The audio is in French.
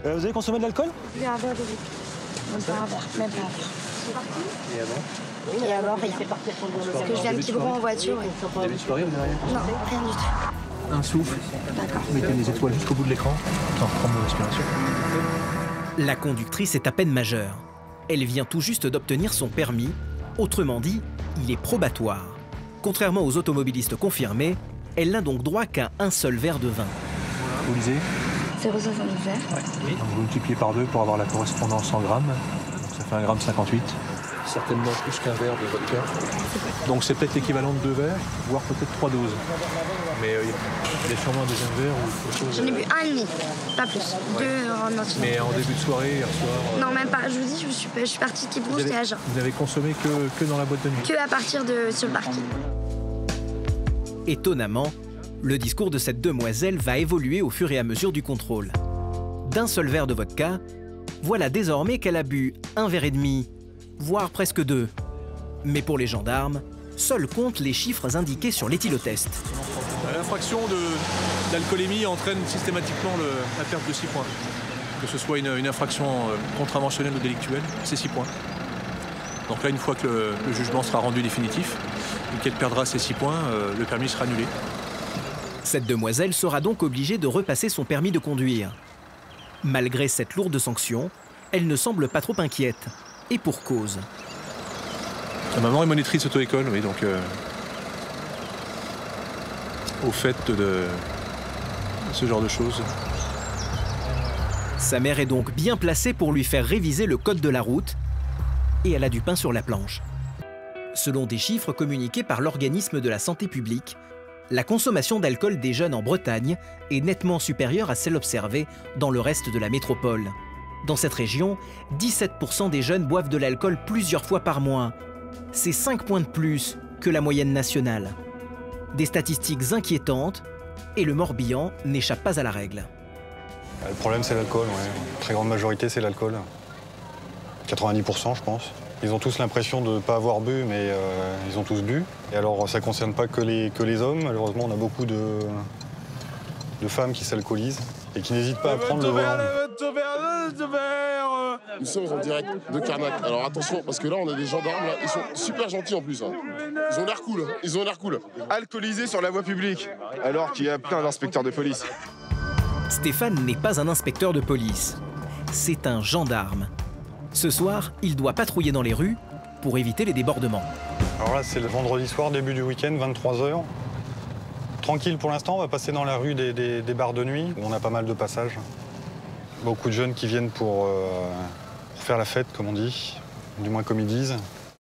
Vous avez consommé de l'alcool? Oui, un verre de liquide. Même pas un verre, même pas un verre. Et avant? Et avant, rien. Parce que je viens de Quiberon en voiture. Oui. Début de soirée, vous n'avez rien? Non, rien du tout. Un souffle. D'accord. Mettez les étoiles jusqu'au bout de l'écran. Sans reprendre vos respirations. La conductrice est à peine majeure. Elle vient tout juste d'obtenir son permis. Autrement dit, il est probatoire. Contrairement aux automobilistes confirmés, elle n'a donc droit qu'à un seul verre de vin. Vous lisez? 0,77. Oui. Donc vous multipliez par 2 pour avoir la correspondance en grammes. Donc ça fait 1,58 g. Certainement plus qu'un verre de vodka. Donc c'est peut-être l'équivalent de 2 verres, voire peut-être 3 doses. Mais il y a sûrement un deuxième verre ou autre chose. J'en ai bu un et demi, pas plus. Deux en entier. Mais en début de soirée, hier soir. Non, même pas. Je vous dis, je suis partie de Quiberon, j'étais à Jeun. Vous n'avez consommé que dans la boîte de nuit? Que à partir de sur le parking. Étonnamment, le discours de cette demoiselle va évoluer au fur et à mesure du contrôle. D'un seul verre de vodka, voilà désormais qu'elle a bu un verre et demi, voire presque 2. Mais pour les gendarmes, seuls comptent les chiffres indiqués sur l'éthylotest. L'infraction d'alcoolémie entraîne systématiquement la perte de 6 points. Que ce soit une infraction contraventionnelle ou délictuelle, c'est 6 points. Donc là, une fois que le jugement sera rendu définitif et qu'elle perdra ces 6 points, le permis sera annulé. Cette demoiselle sera donc obligée de repasser son permis de conduire. Malgré cette lourde sanction, elle ne semble pas trop inquiète. Et pour cause. Sa maman est monitrice auto-école, oui, donc au fait de ce genre de choses. Sa mère est donc bien placée pour lui faire réviser le code de la route et elle a du pain sur la planche. Selon des chiffres communiqués par l'organisme de la santé publique, la consommation d'alcool des jeunes en Bretagne est nettement supérieure à celle observée dans le reste de la métropole. Dans cette région, 17% des jeunes boivent de l'alcool plusieurs fois par mois. C'est 5 points de plus que la moyenne nationale. Des statistiques inquiétantes et le Morbihan n'échappe pas à la règle. Le problème, c'est l'alcool, ouais. La très grande majorité, c'est l'alcool. 90%, je pense. Ils ont tous l'impression de ne pas avoir bu, mais ils ont tous bu. Et alors, ça ne concerne pas que les hommes. Malheureusement, on a beaucoup de femmes qui s'alcoolisent et qui n'hésitent pas à prendre le volant. Nous sommes en direct de Carnac. Alors attention, parce que là, on a des gendarmes, là, ils sont super gentils en plus. Hein. Ils ont l'air cool, hein. Ils ont l'air cool. Alcoolisé sur la voie publique, alors qu'il y a plein d'inspecteurs de police. Stéphane n'est pas un inspecteur de police, c'est un gendarme. Ce soir, il doit patrouiller dans les rues pour éviter les débordements. Alors là, c'est le vendredi soir, début du week-end, 23 h. Tranquille pour l'instant, on va passer dans la rue des bars de nuit, où on a pas mal de passages. Beaucoup de jeunes qui viennent pour faire la fête, comme on dit, du moins comme ils disent.